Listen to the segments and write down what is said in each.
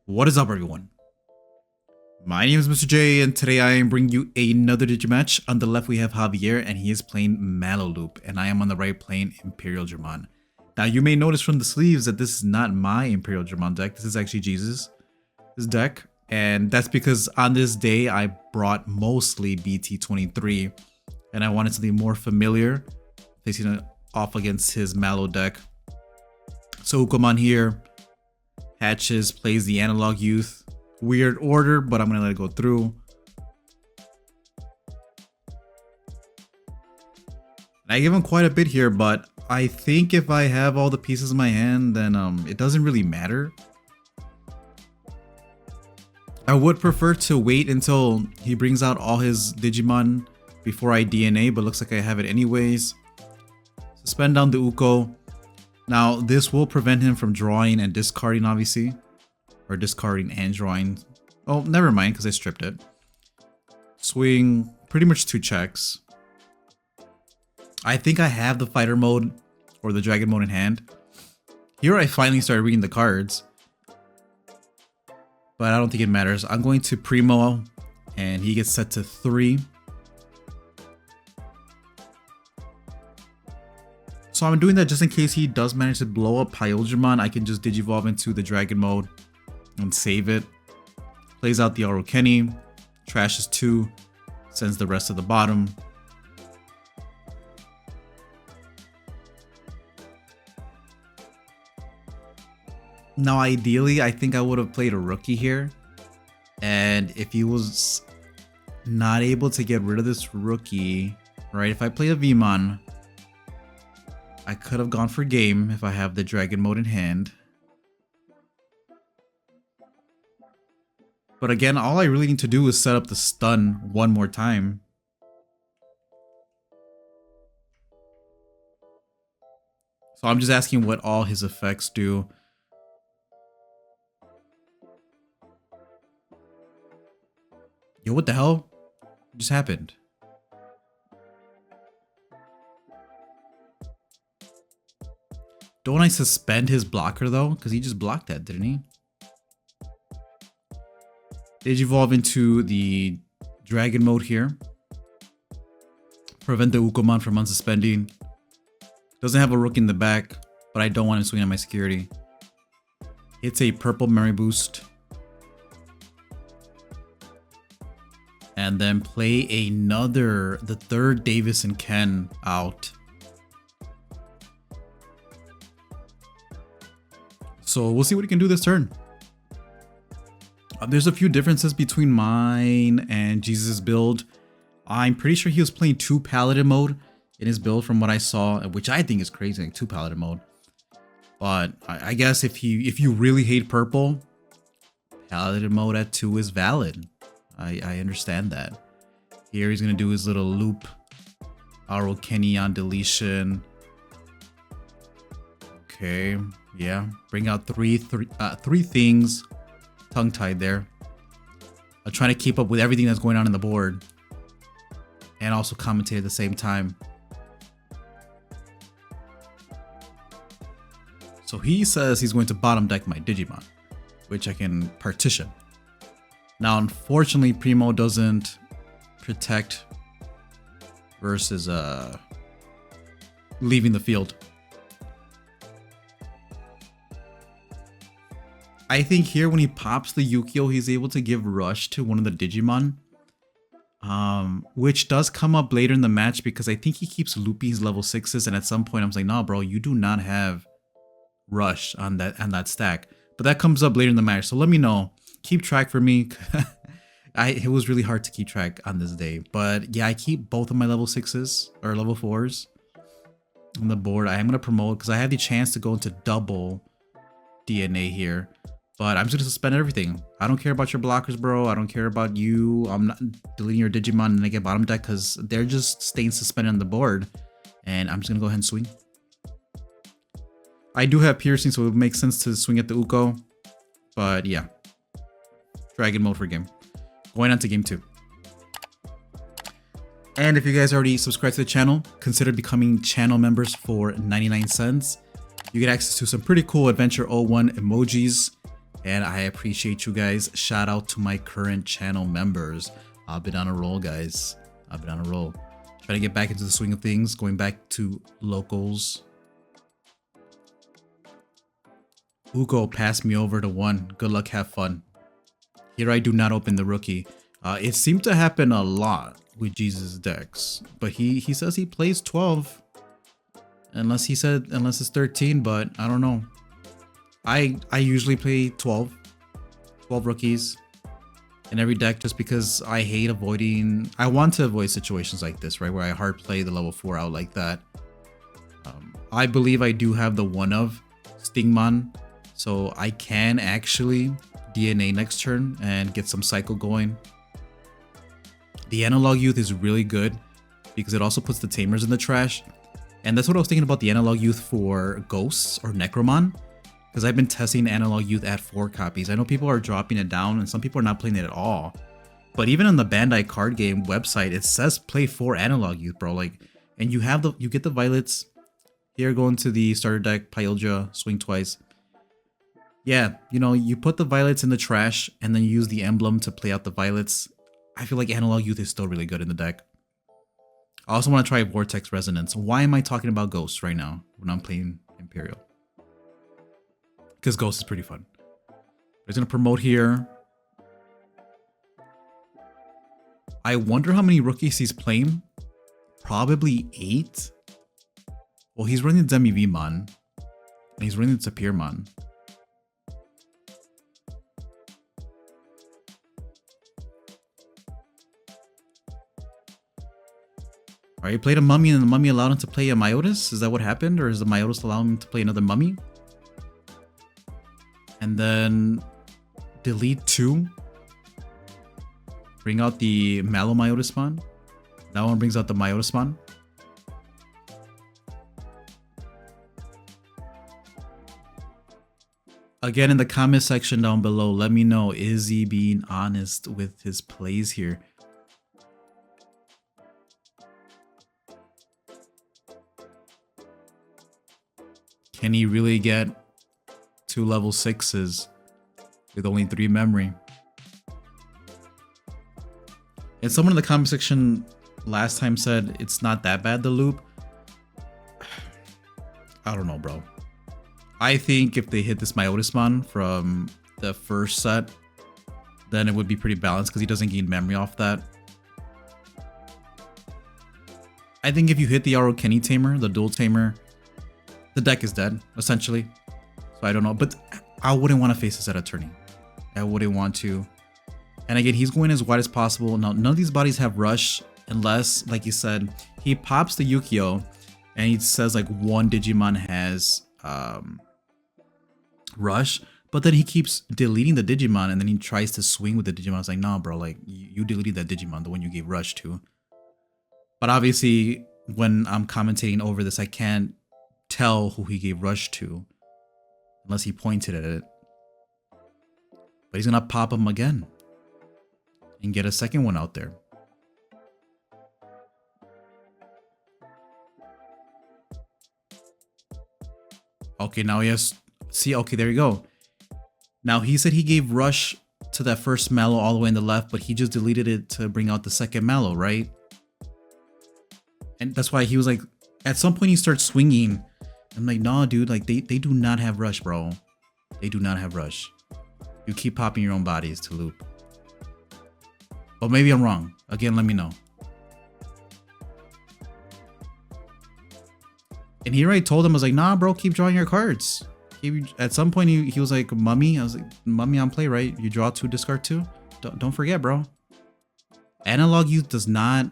What is up, everyone? My name is Mr. J, and today I am bringing you another Digimatch. On the left we have Javier, and he is playing Maloloop, and I am on the right playing Imperialdramon. Now you may notice from the sleeves that this is not my Imperialdramon deck. This is actually Jesus' deck, and that's because on this day I brought mostly BT23, and I wanted something more familiar, facing it off against his Malo deck. So Ukomon here hatches, plays the Analog Youth. Weird order, but I'm gonna let it go through. I give him quite a bit here, but I think if I have all the pieces in my hand, then it doesn't really matter. I would prefer to wait until he brings out all his Digimon before I DNA, but looks like I have it anyways. Suspend down the Uko. Now this will prevent him from drawing and discarding, obviously. Or discarding and drawing. Oh, never mind, because I stripped it. Swing, pretty much 2 checks. I think I have the fighter mode or the dragon mode in hand. Here I finally started reading the cards. But I don't think it matters. I'm going to Primo, and he gets set to 3. So I'm doing that just in case he does manage to blow up Imperialdramon. I can just Digivolve into the dragon mode and save it. Plays out the Arokeni, trashes 2, sends the rest to the bottom. Now ideally, I think I would have played a rookie here, and if he was not able to get rid of this rookie, right, if I play a Vmon, I could have gone for game if I have the dragon mode in hand. But again, all I really need to do is set up the stun one more time. So I'm just asking what all his effects do. Yo, what the hell just happened? Don't I suspend his blocker though? Because he just blocked that, didn't he? Digivolve into the dragon mode here. Prevent the Ukomon from unsuspending. Doesn't have a rook in the back, but I don't want him swinging at my security. It's a purple memory boost. And then play the third Davis and Ken out. So we'll see what he can do this turn. There's a few differences between mine and Jesus' build. I'm pretty sure he was playing 2 Paladin mode in his build from what I saw, which I think is crazy, like 2 Paladin mode. But I guess if you really hate purple, Paladin mode at 2 is valid. I understand that. Here he's gonna do his little loop, Arokeni on deletion. Okay, yeah, bring out three things. Tongue-tied there. I'm trying to keep up with everything that's going on in the board and also commentate at the same time. So he says he's going to bottom deck my Digimon, which I can partition. Now unfortunately Primo doesn't protect versus leaving the field. I think here when he pops the Yukio, he's able to give rush to one of the Digimon, which does come up later in the match because I think he keeps looping his level 6s, and at some point I'm like, nah bro, you do not have rush on that stack. But that comes up later in the match, so let me know. Keep track for me. It was really hard to keep track on this day, but yeah, I keep both of my level 6s or level 4s on the board. I am going to promote because I have the chance to go into double DNA here. But I'm just gonna suspend everything. I don't care about your blockers, bro. I don't care about you. I'm not deleting your Digimon and I get bottom deck because they're just staying suspended on the board. And I'm just gonna go ahead and swing. I do have piercing, so it would make sense to swing at the Uko. But yeah. Dragon mode for game. Going on to game 2. And if you guys already subscribed to the channel, consider becoming channel members for 99 cents. You get access to some pretty cool Adventure 01 emojis. And I appreciate you guys. Shout out to my current channel members. I've been on a roll, guys. I've been on a roll. Trying to get back into the swing of things. Going back to locals. Ugo passed me over to 1. Good luck, have fun. Here I do not open the rookie. It seemed to happen a lot with Jesus decks. But he says he plays 12. Unless it's 13, but I don't know. I usually play 12 rookies in every deck just because I hate avoiding. I want to avoid situations like this, right, where I hard play the level 4 out like that. I believe I do have the one of Stingmon, so I can actually DNA next turn and get some cycle going. The Analog Youth is really good because it also puts the Tamers in the trash, and that's what I was thinking about the Analog Youth for Ghosts or Necromon. Because I've been testing Analog Youth at 4 copies. I know people are dropping it down and some people are not playing it at all. But even on the Bandai card game website, it says play 4 Analog Youth, bro. Like, and you get the Violets. Here, go into the starter deck, Pyldra, swing twice. Yeah, you know, you put the Violets in the trash and then you use the emblem to play out the Violets. I feel like Analog Youth is still really good in the deck. I also want to try Vortex Resonance. Why am I talking about Ghosts right now when I'm playing Imperial? Because Ghost is pretty fun. He's going to promote here. I wonder how many rookies he's playing. Probably 8. Well, he's running Demivimon. And he's running Tapirmon. Alright, he played a Mummy and the Mummy allowed him to play a Myotis? Is that what happened? Or is the Myotis allowing him to play another Mummy? And then delete 2. Bring out the MaloMyotismon. That one brings out the Myotismon. Again, in the comment section down below, let me know, is he being honest with his plays here? Can he really get 2 level 6s with only 3 memory? And someone in the comment section last time said it's not that bad, the loop. I don't know, bro. I think if they hit this Myotismon from the first set, then it would be pretty balanced because he doesn't gain memory off that. I think if you hit the Arokeni Tamer, the dual Tamer, the deck is dead, essentially. I don't know, but I wouldn't want to face this at a tourney. I wouldn't want to. And again, he's going as wide as possible. Now, none of these bodies have rush unless, like you said, he pops the Yukio and he says like 1 Digimon has rush, but then he keeps deleting the Digimon and then he tries to swing with the Digimon. It's like, nah, bro, like you deleted that Digimon, the one you gave rush to. But obviously, when I'm commentating over this, I can't tell who he gave rush to. Unless he pointed at it. But he's going to pop him again. And get a second one out there. Okay, now he has... See, okay, there you go. Now, he said he gave rush to that first Malo all the way in the left, but he just deleted it to bring out the second Malo, right? And that's why he was like... At some point, he starts swinging... I'm like, nah, dude, like, they do not have rush, bro. They do not have rush. You keep popping your own bodies to loop. But maybe I'm wrong. Again, let me know. And he already told him, I was like, nah, bro, keep drawing your cards. At some point, he was like, Mummy. I was like, Mummy on play, right? You draw 2, discard 2. Don't forget, bro. Analog Youth does not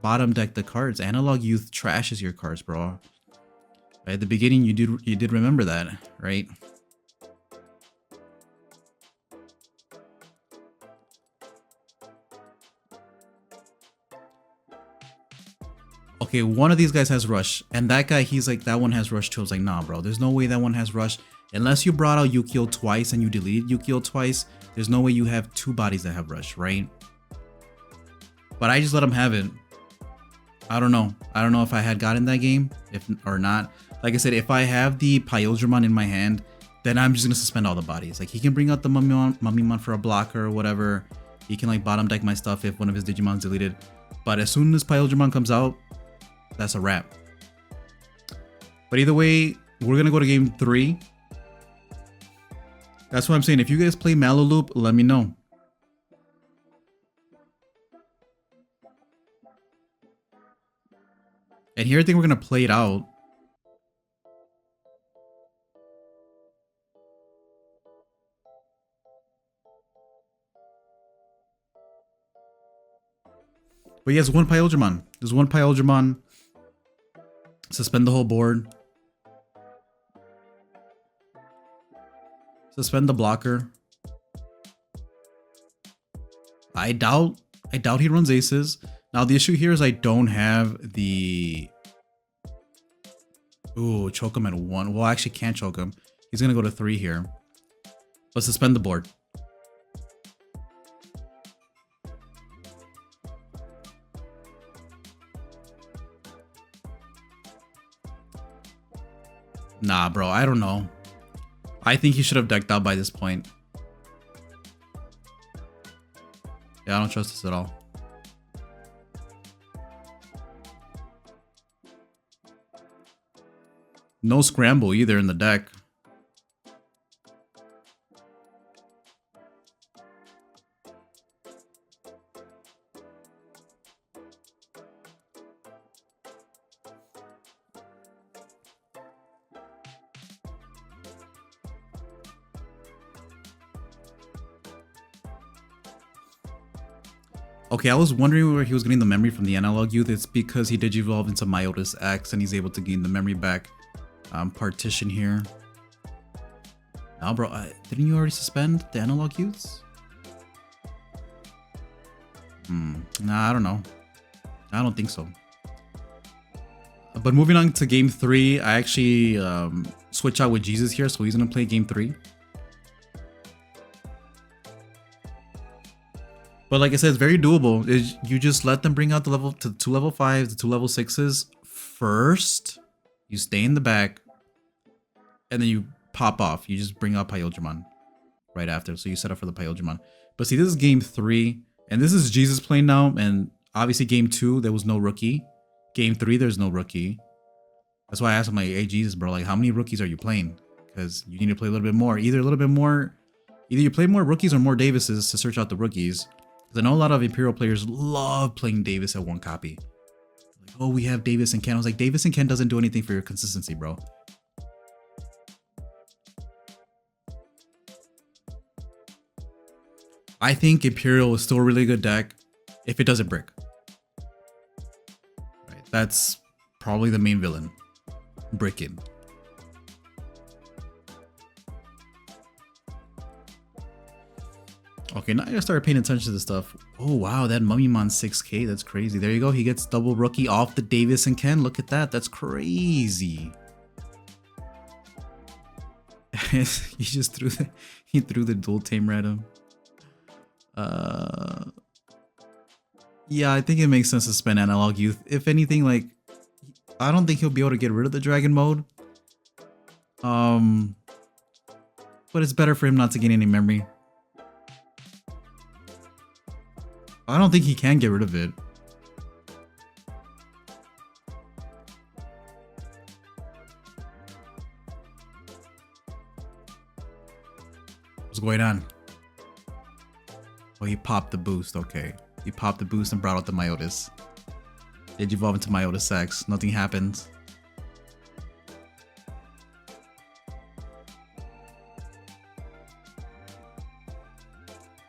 bottom deck the cards. Analog Youth trashes your cards, bro. At the beginning, you did remember that, right? Okay, one of these guys has rush, and that guy, he's like, that one has rush too. I was like, nah, bro, there's no way that one has rush. Unless you brought out Yukio twice and you deleted Yukio twice, There's no way you have 2 bodies that have rush, right? But I just let him have it. I don't know. I don't know if I had gotten that game or not. Like I said, if I have the Imperialdramon in my hand, then I'm just gonna suspend all the bodies. Like he can bring out the MaloMyotismon for a blocker or whatever. He can like bottom deck my stuff if one of his Digimon's deleted. But as soon as Imperialdramon comes out, that's a wrap. But either way, we're gonna go to game 3. That's what I'm saying. If you guys play MaloLoop, let me know. And here I think we're gonna play it out. But yes, one Imperialdramon. There's one Imperialdramon. Suspend the whole board. Suspend the blocker. I doubt he runs aces. Now the issue here is I don't have the... Ooh, choke him at 1. Well, I actually can't choke him. He's gonna go to 3 here. But suspend the board. Nah, bro, I don't know. I think he should have decked out by this point. Yeah, I don't trust this at all. No scramble either in the deck. Okay, I was wondering where he was getting the memory from the analog youth. It's because he digivolved into Myotis X and he's able to gain the memory back. Partition here. Nah, bro, didn't you already suspend the analog youths? Nah, I don't know. I don't think so. But moving on to game 3, I actually switch out with Jesus here, so he's gonna play game 3. But like I said, it's very doable. You just let them bring out the 2 level 5s, the 2 level 6s first. You stay in the back, and then you pop off. You just bring out Imperialdramon right after. So you set up for the Imperialdramon. But see, this is game 3, and this is Jesus playing now. And obviously, game 2 there was no rookie. Game 3 there's no rookie. That's why I asked him, like, hey Jesus, bro, like how many rookies are you playing? Because you need to play a little bit more. Either you play more rookies or more Davises to search out the rookies. I know a lot of Imperial players love playing Davis at 1 copy. Like, oh, we have Davis and Ken. I was like, Davis and Ken doesn't do anything for your consistency, bro. I think Imperial is still a really good deck if it doesn't brick. Right, that's probably the main villain. Bricking. Okay, now I gotta start paying attention to this stuff. Oh wow, that MaloMyotismon 6k, that's crazy. There you go, he gets double rookie off the Davis and Ken. Look at that, that's crazy. He just threw the dual tamer at him. Yeah, I think it makes sense to spend analog youth. If anything, like, I don't think he'll be able to get rid of the dragon mode. But it's better for him not to gain any memory. I don't think he can get rid of it. What's going on? Oh, he popped the boost. Okay. He popped the boost and brought out the Myotis. Did you evolve into Myotis X? Nothing happens.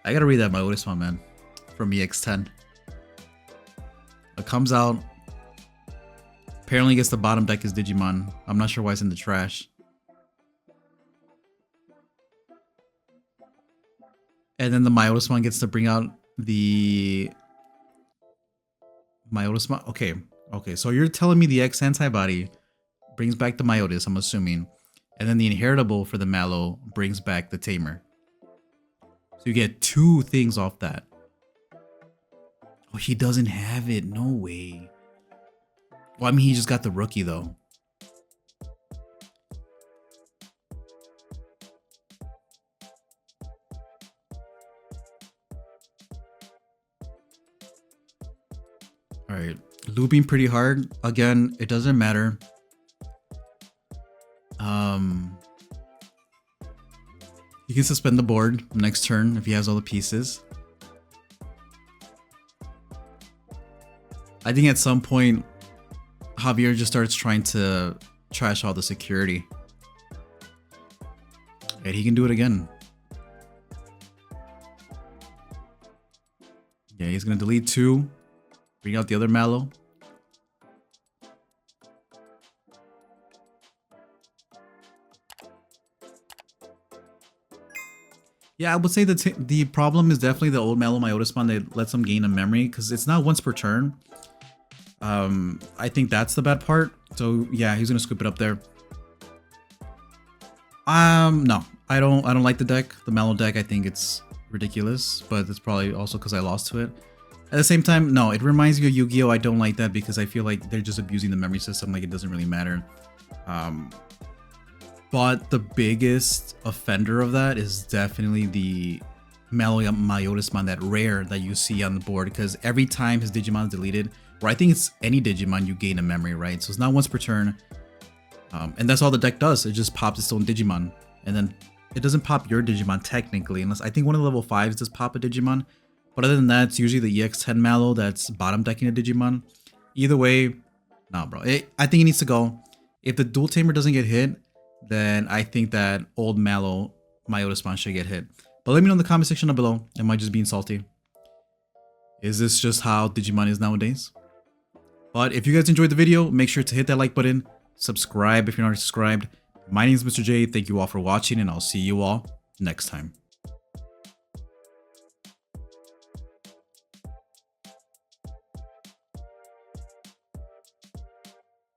I gotta read that MaloMyotismon, man. From EX10. It comes out. Apparently gets the bottom deck as Digimon. I'm not sure why it's in the trash. And then the MaloMyotismon gets to bring out the MaloMyotismon. Okay, so you're telling me the X antibody brings back the Myotis, I'm assuming. And then the inheritable for the Malo brings back the Tamer. So you get 2 things off that. Oh, he doesn't have it. No way. Well, I mean, he just got the rookie though. All right, looping pretty hard. Again, it doesn't matter. You can suspend the board next turn if he has all the pieces. I think at some point, Javier just starts trying to trash all the security. And he can do it again. Yeah, he's gonna delete 2. Bring out the other Malo. Yeah, I would say that the problem is definitely the old MaloMyotismon that lets him gain a memory, because it's not once per turn. I think that's the bad part. So yeah, he's gonna scoop it up there. No, I don't like the deck. The Malo deck, I think it's ridiculous, but it's probably also because I lost to it. At the same time, no, it reminds me of Yu-Gi-Oh! I don't like that because I feel like they're just abusing the memory system. Like, it doesn't really matter. But the biggest offender of that is definitely the MaloMyotismon, that rare that you see on the board, because every time his Digimon is deleted, or I think it's any Digimon, you gain a memory, right? So it's not once per turn. And that's all the deck does. It just pops its own Digimon. And then it doesn't pop your Digimon technically, unless I think one of the level 5s does pop a Digimon. But other than that, it's usually the EX10 Malo that's bottom decking a Digimon. Either way, nah, bro. I think it needs to go. If the dual tamer doesn't get hit, then I think that old MaloMyotismon should get hit. But let me know in the comment section down below. Am I just being salty? Is this just how Digimon is nowadays? But if you guys enjoyed the video, make sure to hit that like button. Subscribe if you're not already subscribed. My name is Mr. J. Thank you all for watching, and I'll see you all next time.